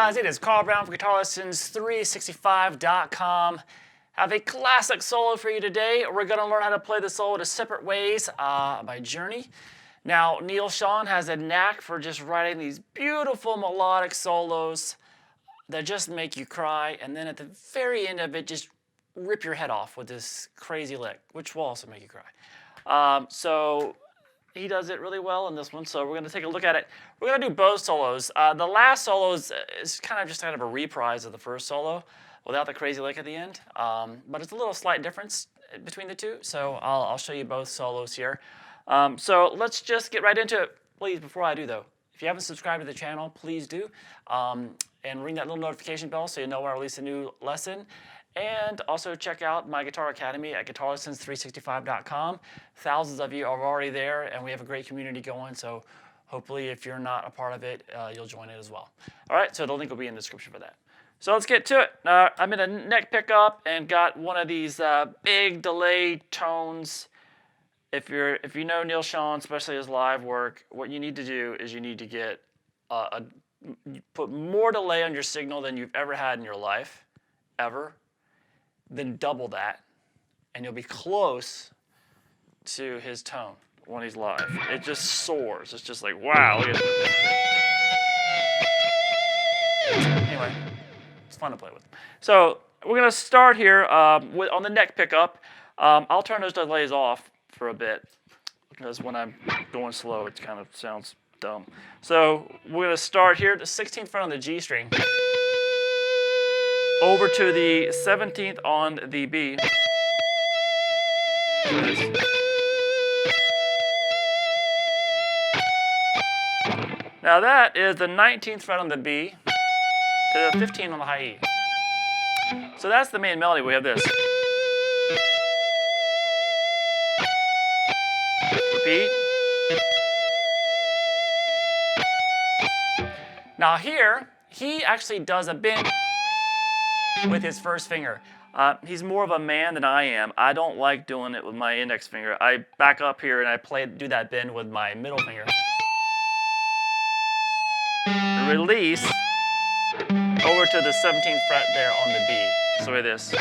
guys, it is Carl Brown for GuitarLessons365.com. Have a classic solo for you today. We're going to learn how to play the solo to Separate Ways by Journey. Now, Neal Schon has a knack for just writing these beautiful melodic solos that just make you cry, and then at the very end of it, just rip your head off with this crazy lick, which will also make you cry. So he does it really well in this one, so we're going to take a look at it. We're going to do both solos. The last solo is kind of a reprise of the first solo without the crazy lick at the end, but it's a little slight difference between the two, so I'll show you both solos here. So let's just get right into it. Please, before I do though, if you haven't subscribed to the channel, please do, and ring that little notification bell so you know when I release a new lesson. And also check out my Guitar Academy at GuitarLessons365.com. Thousands of you are already there, and we have a great community going, so hopefully if you're not a part of it, you'll join it as well. All right, so the link will be in the description for that. So let's get to it. I'm in a neck pickup and got one of these big delay tones. If you know Neal Schon, especially his live work, what you need to do is you need to get put more delay on your signal than you've ever had in your life, ever. Then double that, and you'll be close to his tone when he's live. It just soars. It's just like, wow, look at it. Anyway, it's fun to play with. So we're going to start here on the neck pickup. I'll turn those delays off for a bit, because when I'm going slow, it kind of sounds dumb. So we're going to start here at the 16th fret on the G string, over to the 17th on the B. Now that is the 19th fret on the B to the 15th on the high E. So that's the main melody. We have this. Repeat. Now here, he actually does a bend with his first finger. He's more of a man than I am. I don't like doing it with my index finger. I back up here and I do that bend with my middle finger. Release over to the 17th fret there on the B. So with this.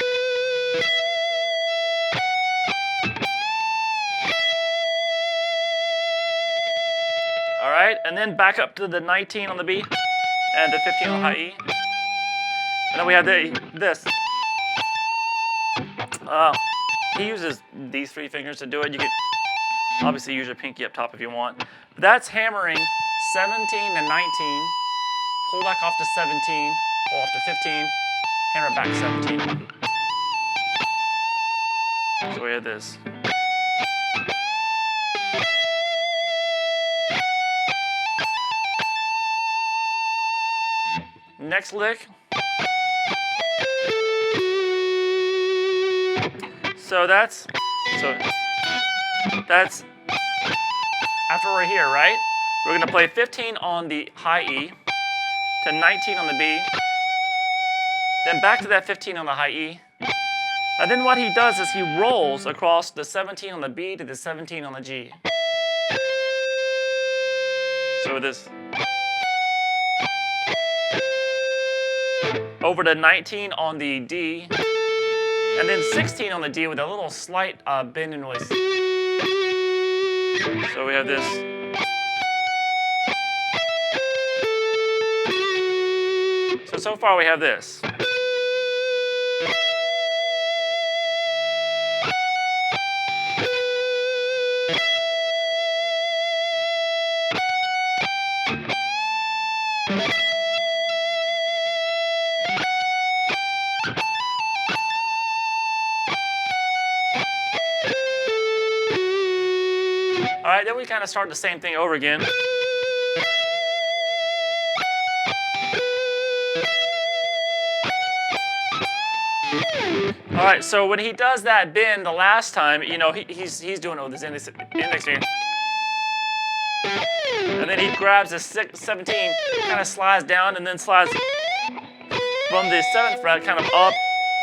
All right, and then back up to the 19 on the B and the 15 on the high E. And then we have this. He uses these three fingers to do it. You could obviously use your pinky up top if you want. But that's hammering 17 to 19, pull back off to 17, pull off to 15, hammer back to 17. So we have this. Next lick. So that's after we're here, right? We're going to play 15 on the high E to 19 on the B, then back to that 15 on the high E. And then what he does is he rolls across the 17 on the B to the 17 on the G. So this. Over to 19 on the D, and then 16 on the D with a little slight bend and release. So we have this. So far we have this. All right, then we kind of start the same thing over again. All right, so when he does that bend the last time, you know, he's doing it with his index finger. And then he grabs the 17, kind of slides down, and then slides from the 7th fret kind of up.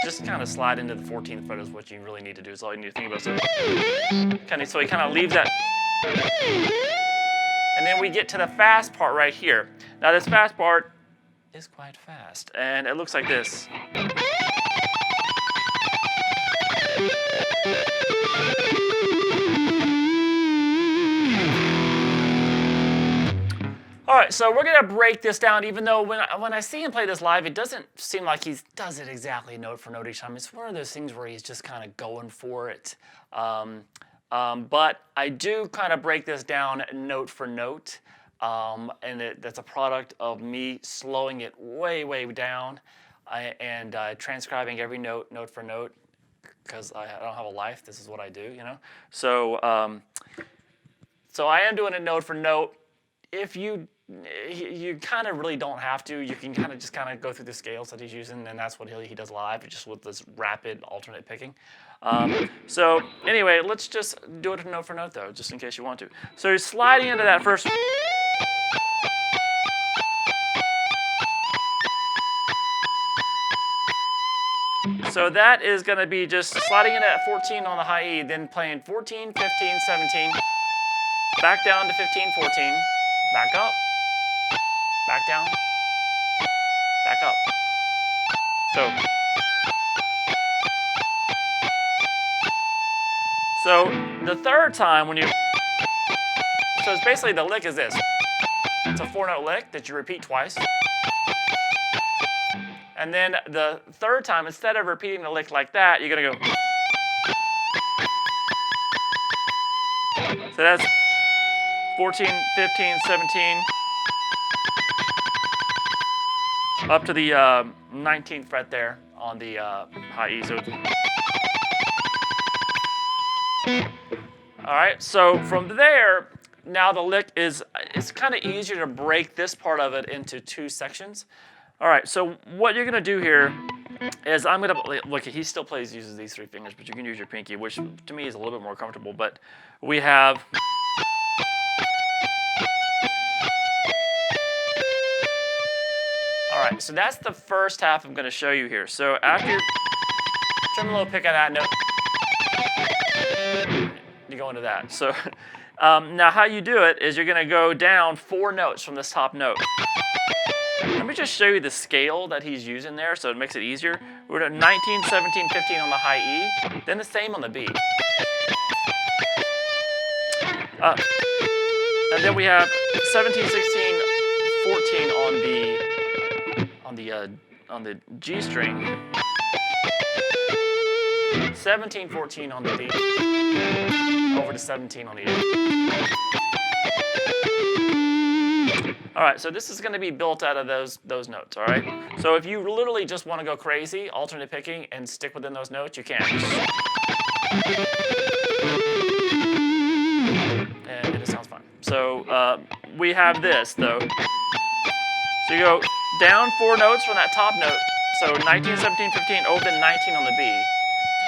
Just kind of slide into the 14th fret is what you really need to do. Is all you need to think about. So he kind of leaves that. And then we get to the fast part right here. Now this fast part is quite fast. And it looks like this. All right, so we're gonna break this down, even though when I see him play this live, it doesn't seem like he does it exactly note for note each time. It's one of those things where he's just kind of going for it. But I do kind of break this down note for note, and that's a product of me slowing it way, way down and transcribing every note, note for note, because I don't have a life. This is what I do, you know. So, so I am doing it note for note. If you kind of really don't have to. You can kind of go through the scales that he's using, and that's what he does live, just with this rapid alternate picking. So anyway, let's just do it note for note though, just in case you want to. So you're sliding into that first. So that is going to be just sliding into at 14 on the high E, then playing 14, 15, 17, back down to 15, 14, back up. Back down, back up. So the third time when you, so it's basically the lick is this. It's a 4-note lick that you repeat twice. And then the third time, instead of repeating the lick like that, you're gonna go. So that's 14, 15, 17. Up to the 19th fret there on the high E. So, all right. So from there, now the lick is, it's kind of easier to break this part of it into 2 sections. All right. So what you're gonna do here is I'm gonna look. He still uses these 3 fingers, but you can use your pinky, which to me is a little bit more comfortable. But we have. All right, so that's the first half I'm going to show you here. So after you tremolo pick on that note, you go into that. So now how you do it is you're going to go down 4 notes from this top note. Let me just show you the scale that he's using there so it makes it easier. We're at 19, 17, 15 on the high E, then the same on the B. And then we have 17, 16, 14 on the G string, 17, 14 on the D, over to 17 on the A. All right, so this is going to be built out of those notes, all right? So if you literally just want to go crazy, alternate picking, and stick within those notes, you can. And it sounds fine. So we have this, though. So you go down 4 notes from that top note. So 19, 17, 15, over to 19 on the B.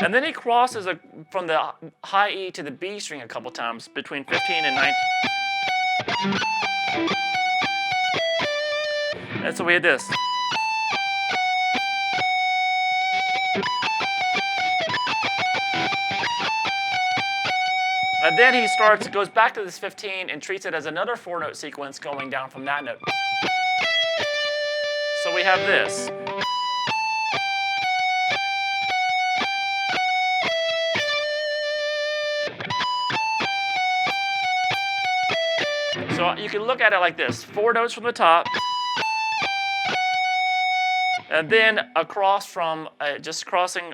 And then he crosses from the high E to the B string a couple times between 15 and 19. And so we had this. And then he goes back to this 15 and treats it as another 4-note sequence going down from that note. So we have this. So you can look at it like this: 4 notes from the top, and then across from just crossing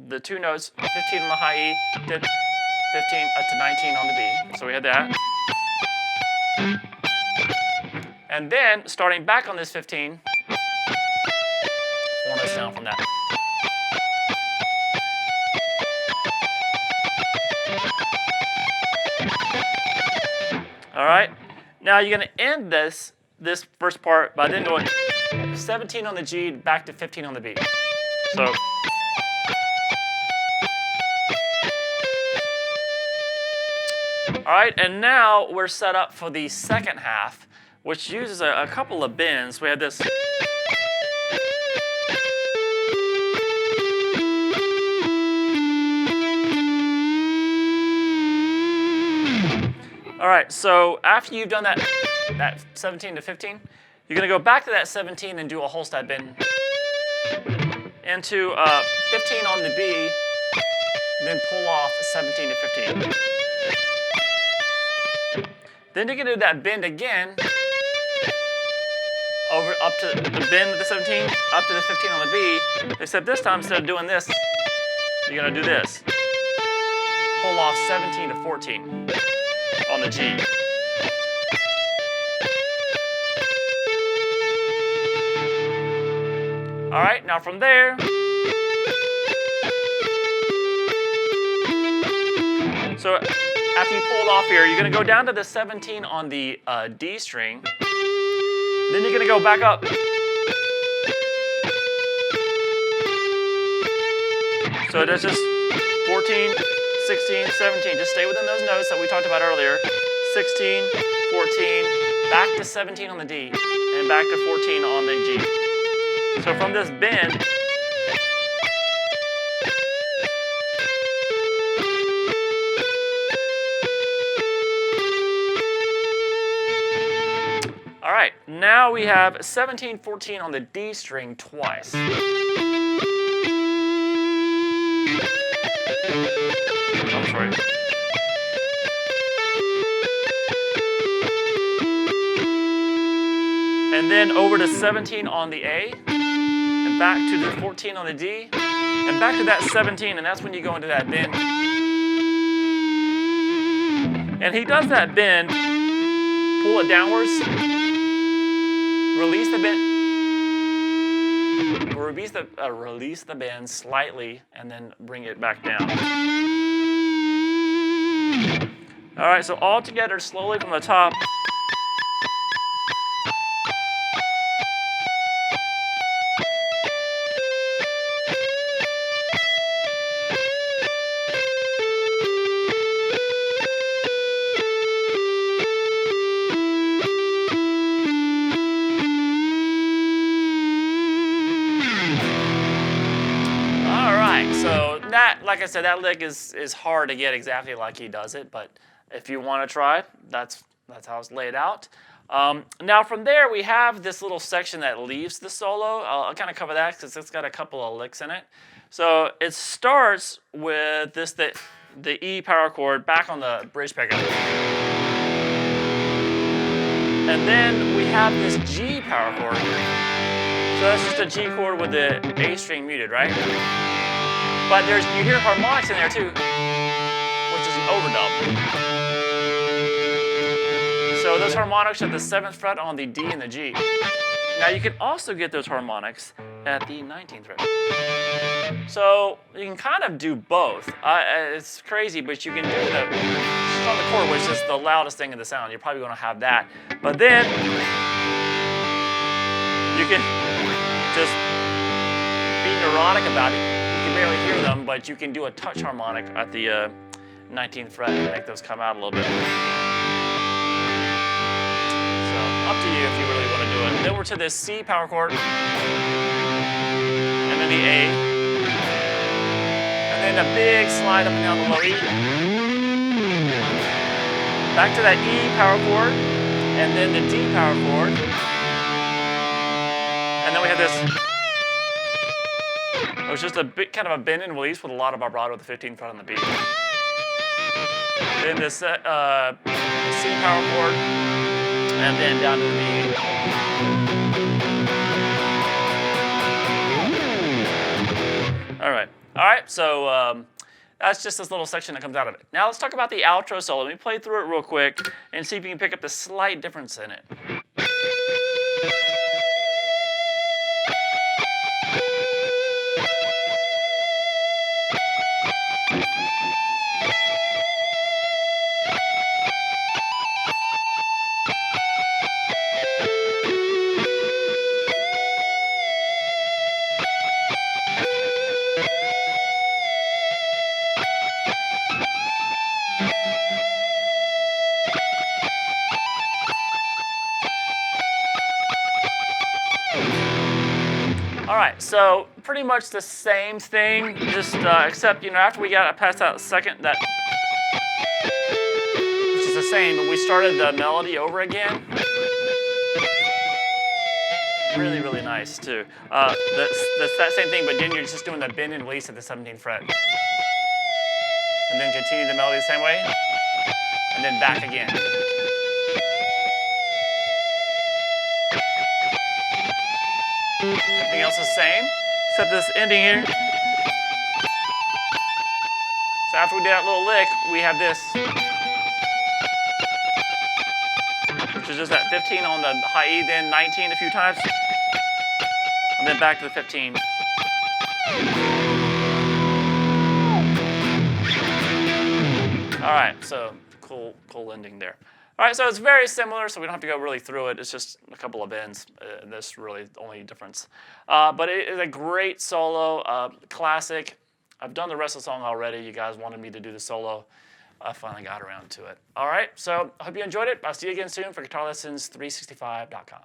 the 2 notes, 15 on the high E, then 15 to 19 on the B. So we had that. And then starting back on this 15, 4 notes down from that. All right. Now you're going to end this first part by then going 17 on the G back to 15 on the B. So. All right, and now we're set up for the second half, which uses a couple of bends. We have this. All right, so after you've done that 17 to 15, You're going to go back to that 17 and do a whole step bend into 15 on the B, then pull off 17 to 15. Then you're going to do that bend again, over up to the bend of the 17, up to the 15 on the B, except this time instead of doing this, you're going to do this. Pull off 17 to 14 on the G. All right, now from there, so after you pull it off here, you're going to go down to the 17 on the D string. Then you're going to go back up. So that's just 14, 16, 17. Just stay within those notes that we talked about earlier. 16, 14, back to 17 on the D, and back to 14 on the G. So from this bend, all right, now we have 17, 14 on the D string twice. I'm sorry. And then over to 17 on the A, and back to the 14 on the D, and back to that 17, and that's when you go into that bend. And he does that bend, pull it downwards, release the bend, release the bend slightly, and then bring it back down. All right, so all together, slowly from the top. So that, like I said, that lick is hard to get exactly like he does it, but if you want to try, that's how it's laid out. Now from there, we have this little section that leaves the solo. I'll kind of cover that because it's got a couple of licks in it. So it starts with this, the E power chord back on the bridge pickup. And then we have this G power chord. So that's just a G chord with the A string muted, right? But you hear harmonics in there too, which is an overdub. So those harmonics are at the 7th fret on the D and the G. Now you can also get those harmonics at the 19th fret. So you can kind of do both. It's crazy, but you can do the on the chord, which is the loudest thing in the sound. You're probably going to have that. But then you can just be neurotic about it. You can barely hear them, but you can do a touch harmonic at the 19th fret and make those come out a little bit. So up to you if you really want to do it. Then we're to this C power chord, and then the A, and then a big slide up and down the low E. Back to that E power chord, and then the D power chord, and then we have this. It was just a bit kind of a bend and release with a lot of vibrato with the 15th fret on the B. Then this C power chord, and then down to the B. All right. So that's just this little section that comes out of it. Now let's talk about the outro solo. Let me play through it real quick and see if you can pick up the slight difference in it. Alright, so pretty much the same thing, just except, after we got past that second, which is the same, but we started the melody over again. Really, really nice too. That's that same thing, but then you're just doing the bend and release at the 17th fret. And then continue the melody the same way, and then back again. Everything else is the same, except this ending here. So after we did that little lick, we have this, which is just that 15 on the high E, then 19 a few times, and then back to the 15. All right, so cool ending there. All right, so it's very similar, so we don't have to go really through it. It's just a couple of bends. That's really the only difference. But it is a great solo, classic. I've done the rest of the song already. You guys wanted me to do the solo. I finally got around to it. All right, so I hope you enjoyed it. I'll see you again soon for GuitarLessons365.com.